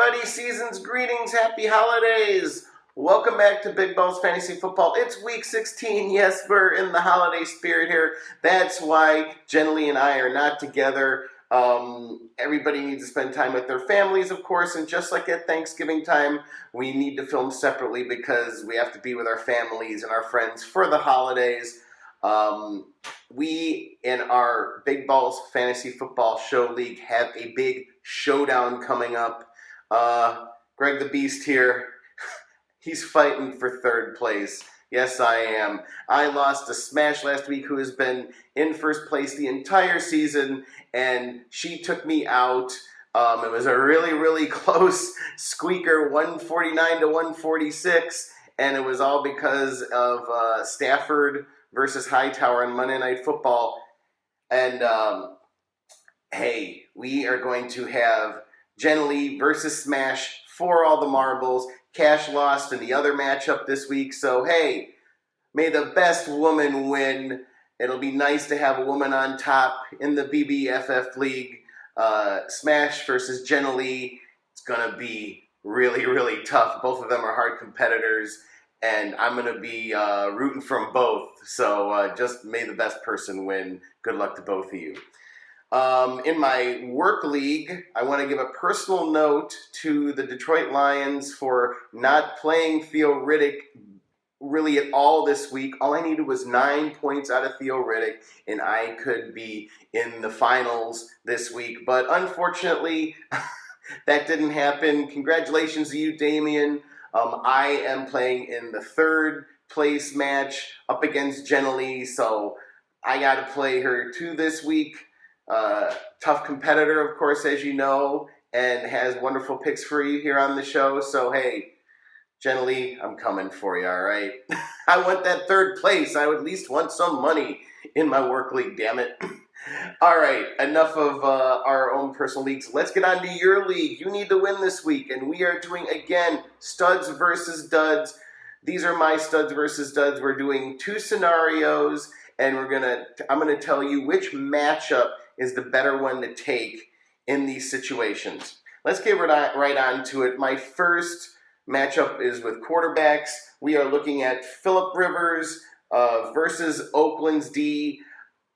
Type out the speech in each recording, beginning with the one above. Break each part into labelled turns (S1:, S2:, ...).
S1: everybody, season's greetings, happy holidays. Welcome back to Big Balls Fantasy Football. It's week 16. Yes, we're in the holiday spirit here. That's why JENILEE and I are not together. Everybody needs to spend time with their families, of course, and just like at Thanksgiving time, we need to film separately because we have to be with our families and our friends for the holidays. We, in our Big Balls Fantasy Football Show League, have a big showdown coming up. Greg the Beast here, he's fighting for third place. Yes, I am. I lost to Smash last week, who has been in first place the entire season, and she took me out. It was a really, really close squeaker, 149 to 146, and it was all because of Stafford versus Hightower on Monday Night Football. And hey, we are going to have JENILEE versus Smash for all the marbles. Cash lost in the other matchup this week, so hey, may the best woman win. It'll be nice to have a woman on top in the BBFF League. Smash versus JENILEE. It's going to be really, really tough. Both of them are hard competitors, and I'm going to be rooting from both. So just may the best person win. Good luck to both of you. In my work league, I want to give a personal note to the Detroit Lions for not playing Theo Riddick really at all this week. All I needed was 9 points out of Theo Riddick, and I could be in the finals this week. But unfortunately, that didn't happen. Congratulations to you, Damien. I am playing in the third place match up against JENILEE, so I got to play her too this week. Tough competitor, of course, as you know, and has wonderful picks for you here on the show. So, hey, JENILEE, I'm coming for you, all right? I want that third place. I would at least want some money in my work league, damn it. All right, enough of our own personal leagues. Let's get on to your league. You need to win this week, and we are doing, again, studs versus duds. These are my studs versus duds. We're doing two scenarios, and I'm gonna tell you which matchup is the better one to take in these situations. Let's get right on to it. My first matchup is with quarterbacks. We are looking at Phillip Rivers versus Oakland's D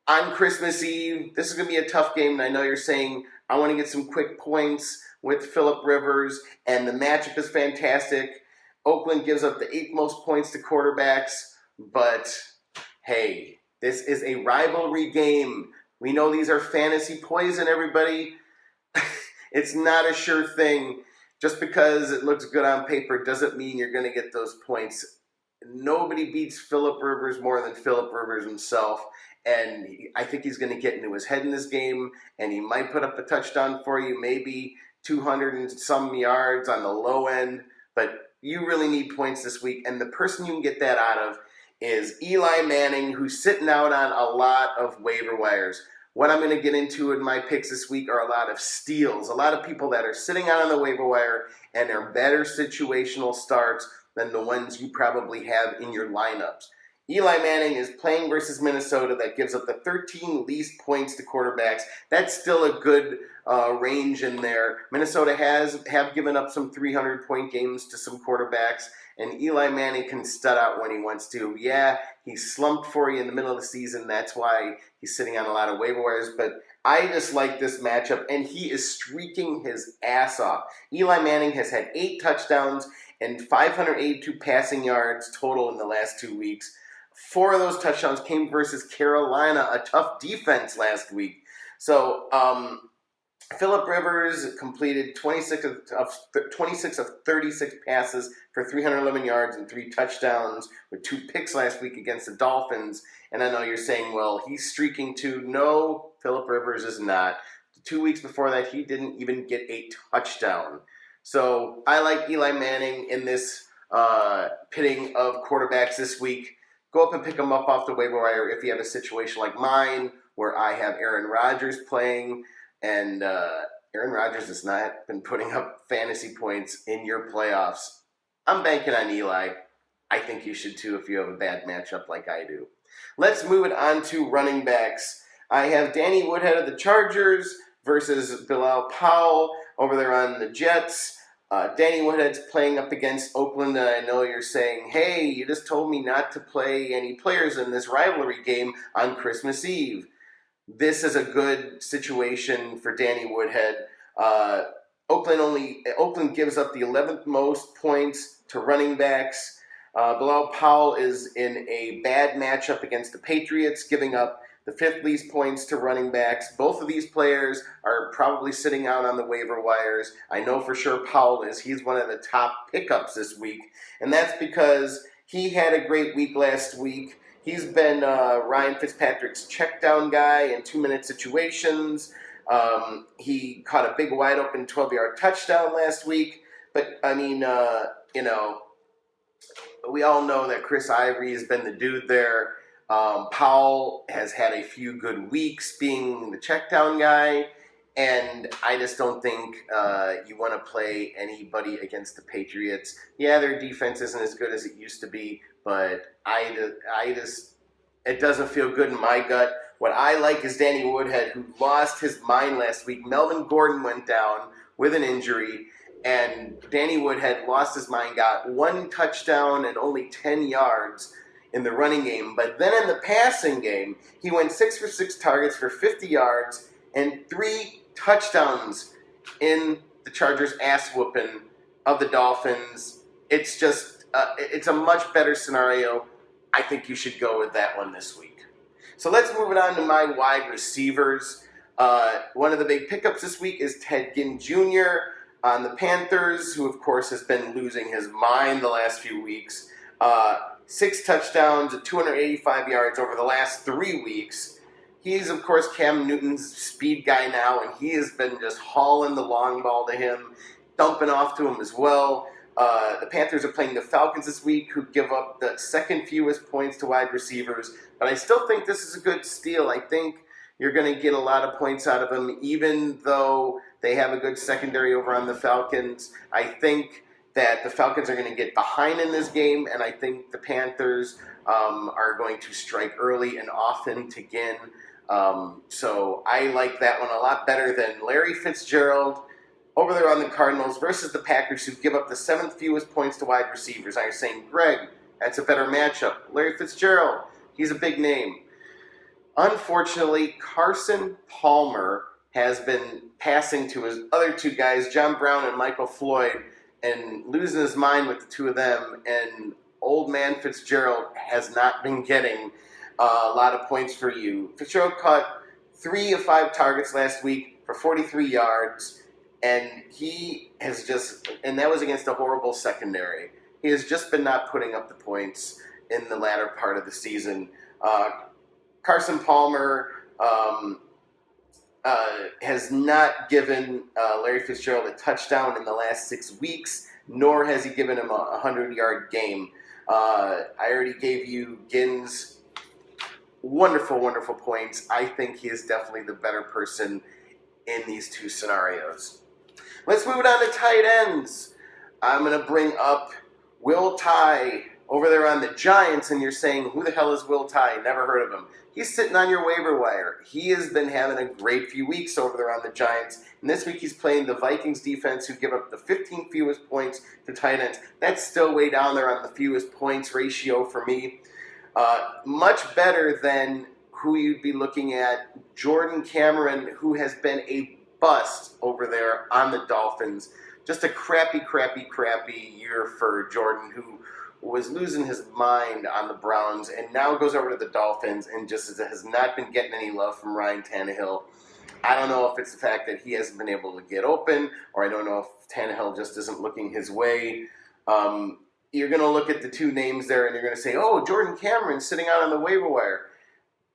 S1: on Christmas Eve. This is going to be a tough game, and I know you're saying, I want to get some quick points with Phillip Rivers, and the matchup is fantastic. Oakland gives up the 8th most points to quarterbacks, but hey, this is a rivalry game. We know these are fantasy poison, everybody. It's not a sure thing. Just because it looks good on paper doesn't mean you're going to get those points. Nobody beats Phillip Rivers more than Phillip Rivers himself, and I think he's going to get into his head in this game, and he might put up a touchdown for you, maybe 200 and some yards on the low end, but you really need points this week, and the person you can get that out of is Eli Manning, who's sitting out on a lot of waiver wires. What I'm going to get into in my picks this week are a lot of steals, a lot of people that are sitting out on the waiver wire and are better situational starts than the ones you probably have in your lineups. Eli Manning is playing versus Minnesota that gives up the 13 least points to quarterbacks. That's still a good range in there. Minnesota have given up some 300-point games to some quarterbacks, and Eli Manning can stud out when he wants to. Yeah, he slumped for you in the middle of the season. That's why he's sitting on a lot of waiver wires. But I just like this matchup, and he is streaking his ass off. Eli Manning has had 8 touchdowns and 582 passing yards total in the last 2 weeks. 4 of those touchdowns came versus Carolina, a tough defense last week. So, Phillip Rivers completed 26 of 36 passes for 311 yards and 3 touchdowns with 2 picks last week against the Dolphins. And I know you're saying, well, he's streaking too. No, Phillip Rivers is not. 2 weeks before that, he didn't even get a touchdown. So I like Eli Manning in this pitting of quarterbacks this week. Go up and pick him up off the waiver wire if you have a situation like mine where I have Aaron Rodgers playing. And Aaron Rodgers has not been putting up fantasy points in your playoffs. I'm banking on Eli. I think you should too if you have a bad matchup like I do. Let's move it on to running backs. I have Danny Woodhead of the Chargers versus Bilal Powell over there on the Jets. Danny Woodhead's playing up against Oakland, and I know you're saying, hey, you just told me not to play any players in this rivalry game on Christmas Eve. This is a good situation for Danny Woodhead. Oakland gives up the 11th most points to running backs. Bilal Powell is in a bad matchup against the Patriots, giving up the 5th least points to running backs. Both of these players are probably sitting out on the waiver wires. I know for sure Powell is. He's one of the top pickups this week, and that's because he had a great week last week. He's been Ryan Fitzpatrick's check down guy in 2-minute situations. He caught a big wide open 12-yard touchdown last week. But, I mean, we all know that Chris Ivory has been the dude there. Powell has had a few good weeks being the check down guy. And I just don't think you want to play anybody against the Patriots. Yeah, their defense isn't as good as it used to be, but it doesn't feel good in my gut. What I like is Danny Woodhead, who lost his mind last week. Melvin Gordon went down with an injury, and Danny Woodhead lost his mind, got 1 touchdown and only 10 yards in the running game. But then in the passing game, he went 6 for 6 targets for 50 yards and 3 touchdowns in the Chargers' ass-whooping of the Dolphins. It's just, it's a much better scenario. I think you should go with that one this week. So let's move it on to my wide receivers. One of the big pickups this week is Ted Ginn Jr. on the Panthers, who, of course, has been losing his mind the last few weeks. 6 touchdowns and 285 yards over the last 3 weeks. He's, of course, Cam Newton's speed guy now, and he has been just hauling the long ball to him, dumping off to him as well. The Panthers are playing the Falcons this week, who give up the 2nd fewest points to wide receivers. But I still think this is a good steal. I think you're going to get a lot of points out of them, even though they have a good secondary over on the Falcons. I think that the Falcons are going to get behind in this game, and I think the Panthers are going to strike early and often to Ginn. So I like that one a lot better than Larry Fitzgerald over there on the Cardinals versus the Packers, who give up the 7th fewest points to wide receivers. I'm saying, Greg, that's a better matchup. Larry Fitzgerald, he's a big name. Unfortunately, Carson Palmer has been passing to his other 2 guys, John Brown and Michael Floyd, and losing his mind with the 2 of them. And old man Fitzgerald has not been getting a lot of points for you. Fitzgerald caught 3 of 5 targets last week for 43 yards. And he has just, and that was against a horrible secondary. He has just been not putting up the points in the latter part of the season. Carson Palmer has not given Larry Fitzgerald a touchdown in the last 6 weeks, nor has he given him a 100-yard game. I already gave you Ginn's wonderful, wonderful points. I think he is definitely the better person in these 2 scenarios. Let's move it on to tight ends. I'm going to bring up Will Tye over there on the Giants, and you're saying, who the hell is Will Tye? Never heard of him. He's sitting on your waiver wire. He has been having a great few weeks over there on the Giants, and this week he's playing the Vikings defense, who give up the 15th fewest points to tight ends. That's still way down there on the fewest points ratio for me. Much better than who you'd be looking at, Jordan Cameron, who has been a bust over there on the Dolphins. Just a crappy year for Jordan, who was losing his mind on the Browns and now goes over to the Dolphins and just has not been getting any love from Ryan Tannehill. I don't know if it's the fact that he hasn't been able to get open, or I don't know if Tannehill just isn't looking his way. You're going to look at the 2 names there and you're going to say, oh, Jordan Cameron's sitting out on the waiver wire.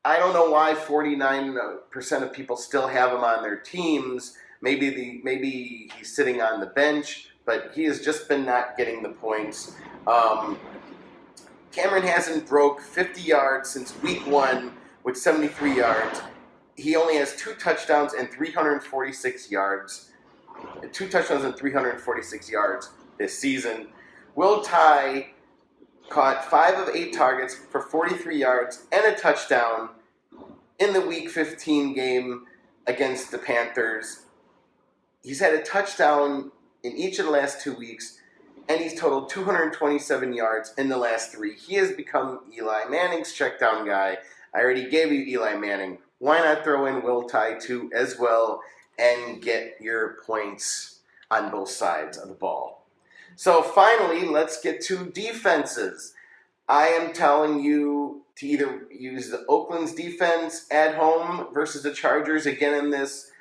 S1: I don't know why 49% of people still have him on their teams. Maybe he's sitting on the bench, but he has just been not getting the points. Cameron hasn't broke 50 yards since week 1 with 73 yards. He only has 2 touchdowns and 346 yards. 2 touchdowns and 346 yards this season. Will Tye caught 5 of 8 targets for 43 yards and a touchdown in the Week 15 game against the Panthers. He's had a touchdown in each of the last 2 weeks, and he's totaled 227 yards in the last 3. He has become Eli Manning's check down guy. I already gave you Eli Manning. Why not throw in Will Tye too as well and get your points on both sides of the ball? So finally, let's get to defenses. I am telling you to either use the Oakland's defense at home versus the Chargers again in this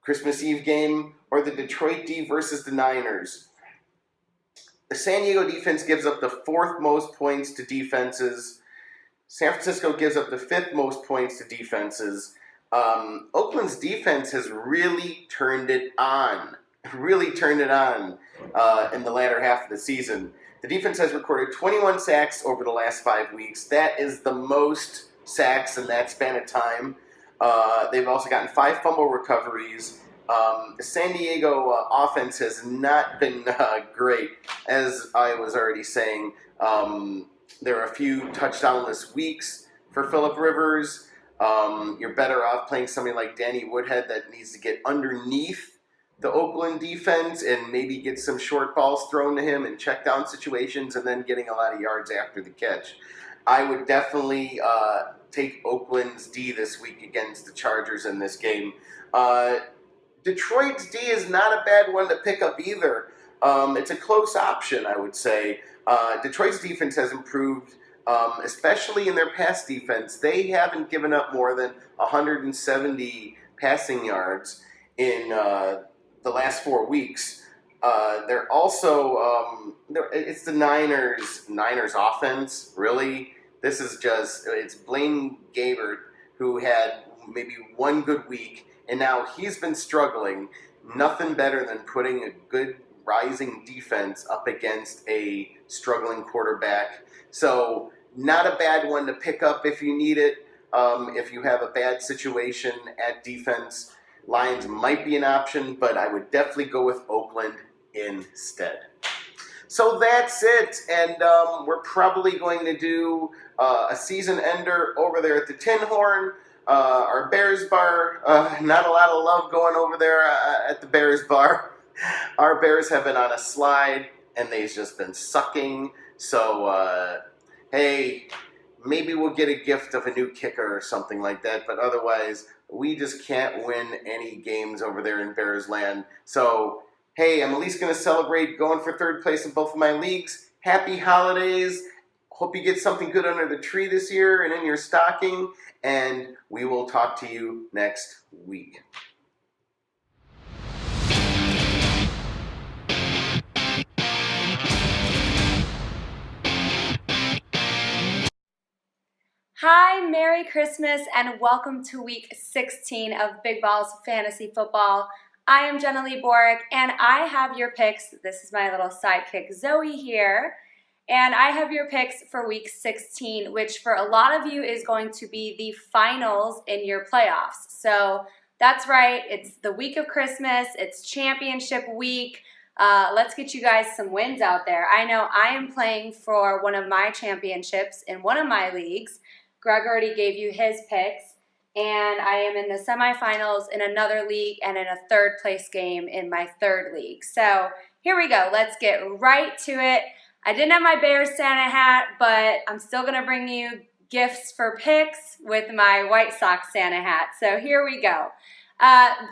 S1: Christmas Eve game, or the Detroit D versus the Niners. The San Diego defense gives up the 4th most points to defenses. San Francisco gives up the 5th most points to defenses. Oakland's defense has really turned it on. In the latter half of the season. The defense has recorded 21 sacks over the last 5 weeks. That is the most sacks in that span of time. They've also gotten 5 fumble recoveries. The San Diego offense has not been great, as I was already saying. There are a few touchdownless weeks for Phillip Rivers. You're better off playing somebody like Danny Woodhead that needs to get underneath the Oakland defense and maybe get some short balls thrown to him in check down situations and then getting a lot of yards after the catch. I would definitely take Oakland's D this week against the Chargers in this game. Detroit's D is not a bad one to pick up either. It's a close option, I would say. Detroit's defense has improved, especially in their pass defense. They haven't given up more than 170 passing yards in the last 4 weeks. They're also, it's the Niners offense, really. This is just, it's Blaine Gabbert, who had maybe one good week, and now he's been struggling. Nothing better than putting a good rising defense up against a struggling quarterback. So not a bad one to pick up if you need it. If you have a bad situation at defense, Lions might be an option, but I would definitely go with Oakland instead. So that's it, and we're probably going to do a season ender over there at the Tin Horn, our Bears bar. Not a lot of love going over there at the Bears bar. Our Bears have been on a slide, and they've just been sucking. So, hey, maybe we'll get a gift of a new kicker or something like that, but otherwise, we just can't win any games over there in Bears land. So, hey, I'm at least going to celebrate going for 3rd place in both of my leagues. Happy holidays. Hope you get something good under the tree this year and in your stocking. And we will talk to you next week.
S2: Hi, Merry Christmas, and welcome to week 16 of Big Balls Fantasy Football. I am JENILEE and I have your picks. This is my little sidekick Zoe here, and I have your picks for week 16, which for a lot of you is going to be the finals in your playoffs. So that's right, it's the week of Christmas, it's championship week. Let's get you guys some wins out there. I know I am playing for one of my championships in one of my leagues. Greg already gave you his picks, and I am in the semifinals in another league and in a 3rd place game in my 3rd league. So here we go. Let's get right to it. I didn't have my Bears Santa hat, but I'm still going to bring you gifts for picks with my White Sox Santa hat. So here we go.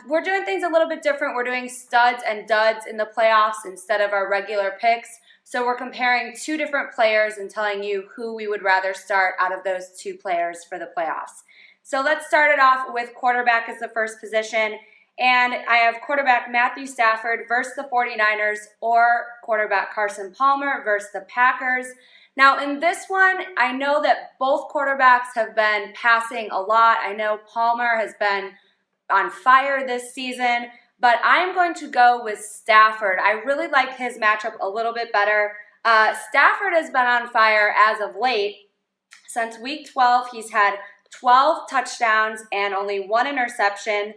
S2: We're doing things a little bit different. We're doing studs and duds in the playoffs instead of our regular picks. So we're comparing 2 different players and telling you who we would rather start out of those 2 players for the playoffs. So let's start it off with quarterback as the first position. And I have quarterback Matthew Stafford versus the 49ers, or quarterback Carson Palmer versus the Packers. Now in this one, I know that both quarterbacks have been passing a lot. I know Palmer has been on fire this season, but I'm going to go with Stafford. I really like his matchup a little bit better. Stafford has been on fire as of late. Since week 12, he's had 12 touchdowns and only 1 interception.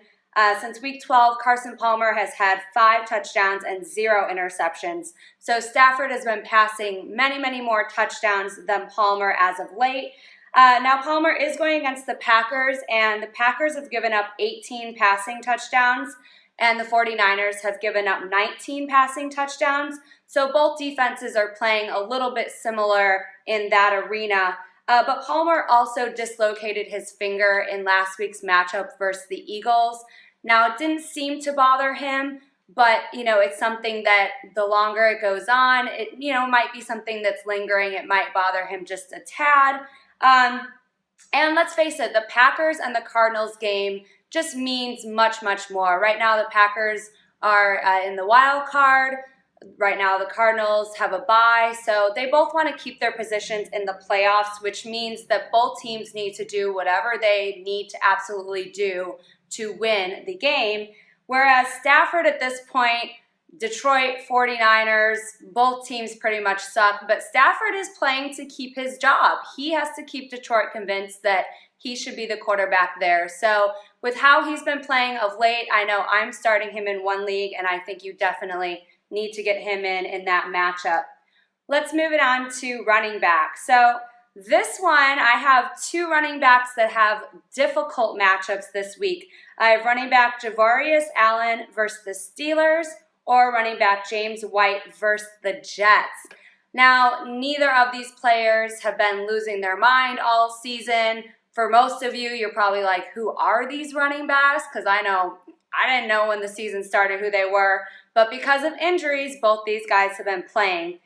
S2: Since week 12, Carson Palmer has had 5 touchdowns and 0 interceptions. So Stafford has been passing many, many more touchdowns than Palmer as of late. Now Palmer is going against the Packers, and the Packers have given up 18 passing touchdowns. and the 49ers have given up 19 passing touchdowns. So both defenses are playing a little bit similar in that arena. But Palmer also dislocated his finger in last week's matchup versus the Eagles. Now, it didn't seem to bother him, but, it's something that the longer it goes on, it, might be something that's lingering. It might bother him just a tad. And let's face it, the Packers and the Cardinals game just means much, much more. Right now, the Packers are in the wild card. Right now, the Cardinals have a bye, so they both want to keep their positions in the playoffs, which means that both teams need to do whatever they need to absolutely do to win the game. Whereas Stafford at this point, Detroit 49ers, both teams pretty much suck, but Stafford is playing to keep his job. He has to keep Detroit convinced that he should be the quarterback there. So with how he's been playing of late, I know I'm starting him in one league, and I think you definitely need to get him in that matchup. Let's move it on to running back. So this one, I have two running backs that have difficult matchups this week. I have running back Javarius Allen versus the Steelers, or running back James White versus the Jets. Now, neither of these players have been losing their mind all season. For most of you, you're probably like, who are these running backs? Because I didn't know when the season started who they were. But because of injuries, both these guys have been playing.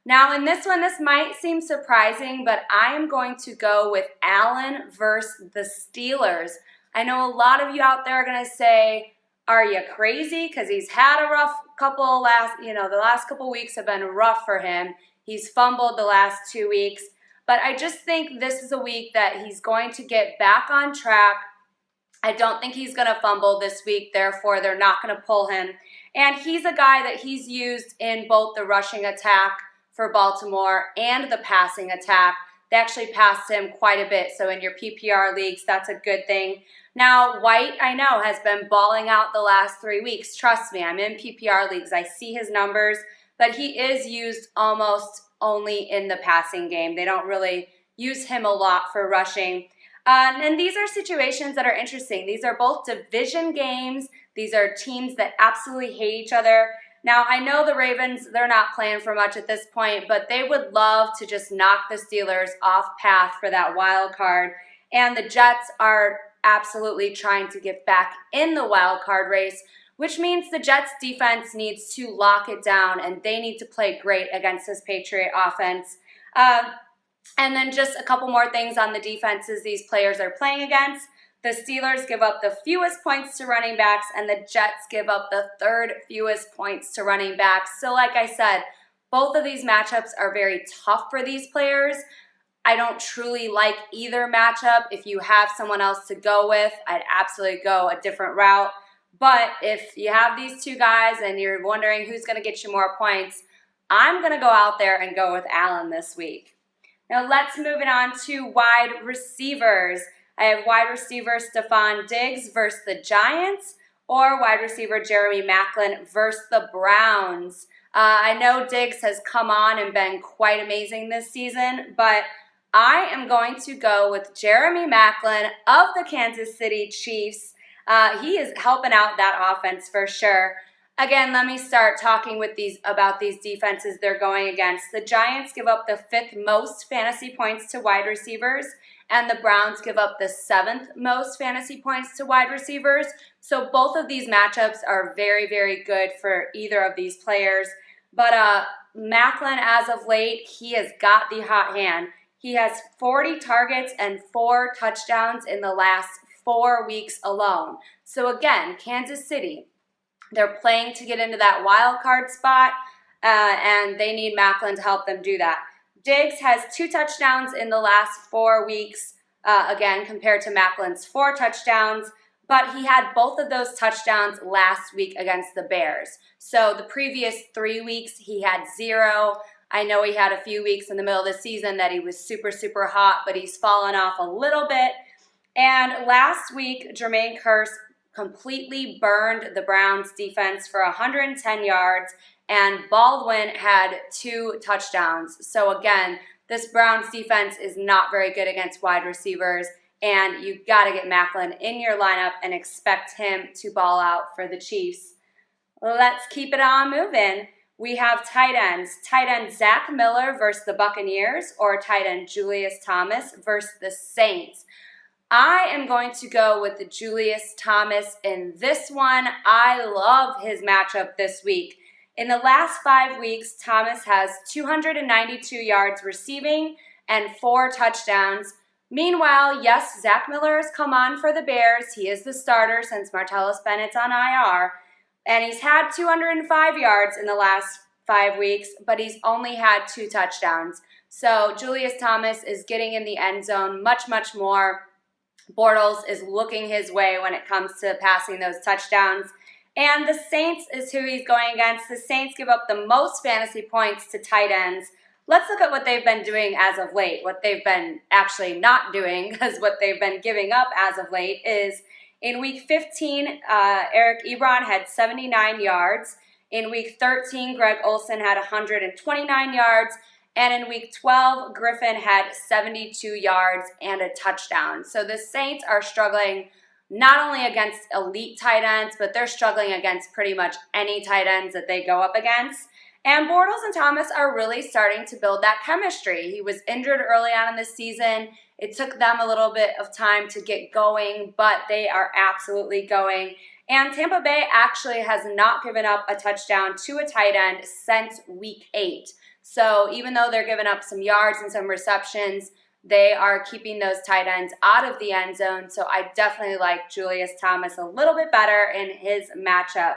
S2: Now, in this one, this might seem surprising, but I am going to go with Allen versus the Steelers. I know a lot of you out there are going to say, are you crazy? Because he's had a rough couple the last couple weeks have been rough for him. He's fumbled the last 2 weeks. But I just think this is a week that he's going to get back on track. I don't think he's going to fumble this week. Therefore, they're not going to pull him. And he's a guy that he's used in both the rushing attack for Baltimore and the passing attack. They actually passed him quite a bit. So in your PPR leagues, that's a good thing. Now, White, I know, has been balling out the last 3 weeks. Trust me, I'm in PPR leagues. I see his numbers, but he is used almost only in the passing game. They don't really use him a lot for rushing. And these are situations that are interesting. These are both division games. These are teams that absolutely hate each other. Now, I know the Ravens, they're not playing for much at this point, but they would love to just knock the Steelers off path for that wild card. And the Jets are absolutely trying to get back in the wild card race, which means the Jets defense needs to lock it down, and they need to play great against this Patriot offense. And then just a couple more things on the defenses these players are playing against. The Steelers give up the fewest points to running backs, and the Jets give up the third fewest points to running backs. So like I said, both of these matchups are very tough for these players. I don't truly like either matchup. If you have someone else to go with, I'd absolutely go a different route. But if you have these two guys and you're wondering who's going to get you more points, I'm going to go out there and go with Allen this week. Now let's move it on to wide receivers. I have wide receiver Stephon Diggs versus the Giants, or wide receiver Jeremy Maclin versus the Browns. I know Diggs has come on and been quite amazing this season, but I am going to go with Jeremy Maclin of the Kansas City Chiefs. He is helping out that offense for sure. Again, let me start talking about these defenses they're going against. The Giants give up the 5th most fantasy points to wide receivers, and the Browns give up the 7th most fantasy points to wide receivers. So both of these matchups are very, very good for either of these players. But Maclin, as of late, he has got the hot hand. He has 40 targets and 4 touchdowns in the last 4 weeks alone. So again, Kansas City, they're playing to get into that wild card spot, and they need Maclin to help them do that. Diggs has 2 touchdowns in the last 4 weeks, again, compared to Maclin's 4 touchdowns, but he had both of those touchdowns last week against the Bears. So the previous 3 weeks, he had 0. I know he had a few weeks in the middle of the season that he was super, super hot, but he's fallen off a little bit. And last week, Jermaine Kearse completely burned the Browns defense for 110 yards, and Baldwin had 2 touchdowns. So again, this Browns defense is not very good against wide receivers. and you got to get Macklin in your lineup and expect him to ball out for the Chiefs. Let's keep it on moving. We have tight ends. Tight end Zach Miller versus the Buccaneers, or tight end Julius Thomas versus the Saints. I am going to go with the Julius Thomas in this one. I love his matchup this week. In the last 5 weeks, Thomas has 292 yards receiving and 4 touchdowns. Meanwhile, yes, Zach Miller has come on for the Bears. He is the starter since Martellus Bennett's on IR. And he's had 205 yards in the last 5 weeks, but he's only had 2 touchdowns. So Julius Thomas is getting in the end zone much, much more. Bortles is looking his way when it comes to passing those touchdowns. And the Saints is who he's going against. The Saints give up the most fantasy points to tight ends. Let's look at what they've been doing as of late. What they've been actually not doing, because what they've been giving up as of late is in Week 15, Eric Ebron had 79 yards. In Week 13, Greg Olsen had 129 yards. And in Week 12, Griffin had 72 yards and a touchdown. So the Saints are struggling not only against elite tight ends, but they're struggling against pretty much any tight ends that they go up against. And Bortles and Thomas are really starting to build that chemistry. He was injured early on in the season. It took them a little bit of time to get going, but they are absolutely going. And Tampa Bay actually has not given up a touchdown to a tight end since Week 8. So even though they're giving up some yards and some receptions, they are keeping those tight ends out of the end zone. So I definitely like Julius Thomas a little bit better in his matchup.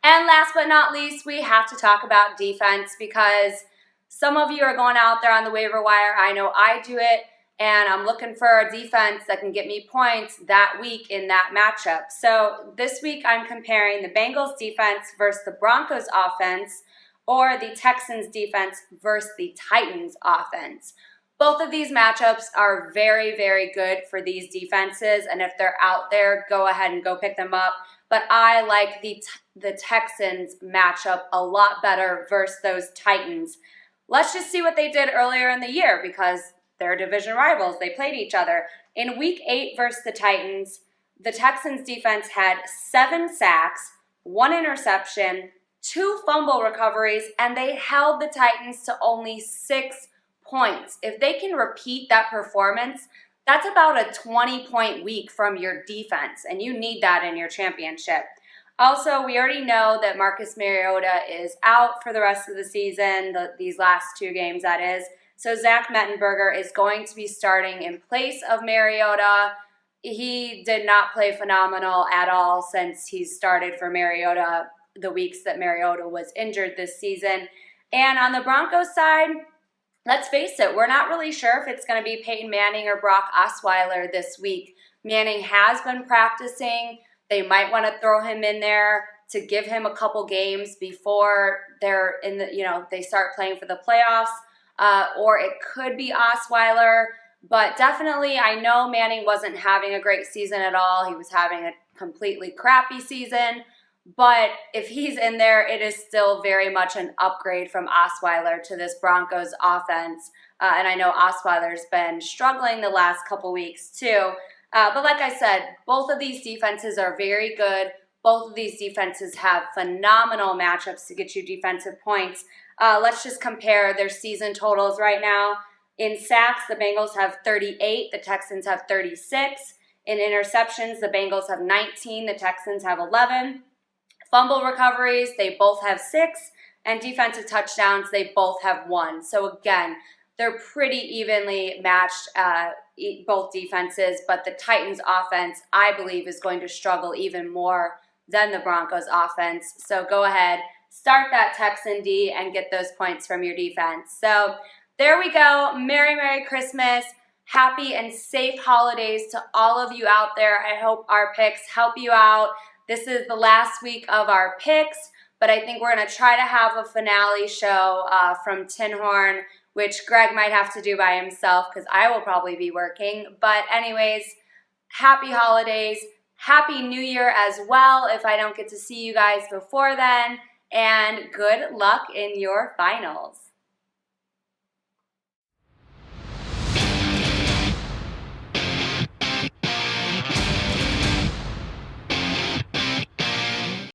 S2: And last but not least, we have to talk about defense, because some of you are going out there on the waiver wire. I know I do it, and I'm looking for a defense that can get me points that week in that matchup. So this week I'm comparing the Bengals defense versus the Broncos offense, or the Texans defense versus the Titans offense. Both of these matchups are very, very good for these defenses, and if they're out there, go ahead and go pick them up. But I like the Texans matchup a lot better versus those Titans. Let's just see what they did earlier in the year, because they're division rivals. They played each other. In Week 8 versus the Titans, the Texans defense had 7 sacks, 1 interception, 2 fumble recoveries, and they held the Titans to only 6 points. If they can repeat that performance, that's about a 20-point week from your defense, and you need that in your championship. Also, we already know that Marcus Mariota is out for the rest of the season, these last 2 games, that is. So Zach Mettenberger is going to be starting in place of Mariota. He did not play phenomenal at all since he started for Mariota the weeks that Mariota was injured this season. And on the Broncos side, let's face it, we're not really sure if it's going to be Peyton Manning or Brock Osweiler this week. Manning has been practicing. They might want to throw him in there to give him a couple games before they're in the, they start playing for the playoffs. Or it could be Osweiler. But definitely, I know Manning wasn't having a great season at all. He was having a completely crappy season. But if he's in there, it is still very much an upgrade from Osweiler to this Broncos offense. And I know Osweiler's been struggling the last couple weeks too. But like I said, both of these defenses are very good. Both of these defenses have phenomenal matchups to get you defensive points. Let's just compare their season totals right now. In sacks, the Bengals have 38. The Texans have 36. In interceptions, the Bengals have 19. The Texans have 11. Fumble recoveries, they both have 6, and defensive touchdowns, they both have 1. So again, they're pretty evenly matched, both defenses, but the Titans offense, I believe, is going to struggle even more than the Broncos offense. So go ahead, start that Texan D and get those points from your defense. So there we go. Merry, Merry Christmas. Happy and safe holidays to all of you out there. I hope our picks help you out. This is the last week of our picks, but I think we're going to try to have a finale show from Tin Horn, which Greg might have to do by himself because I will probably be working. But anyways, happy holidays, happy New Year as well if I don't get to see you guys before then, and good luck in your finals.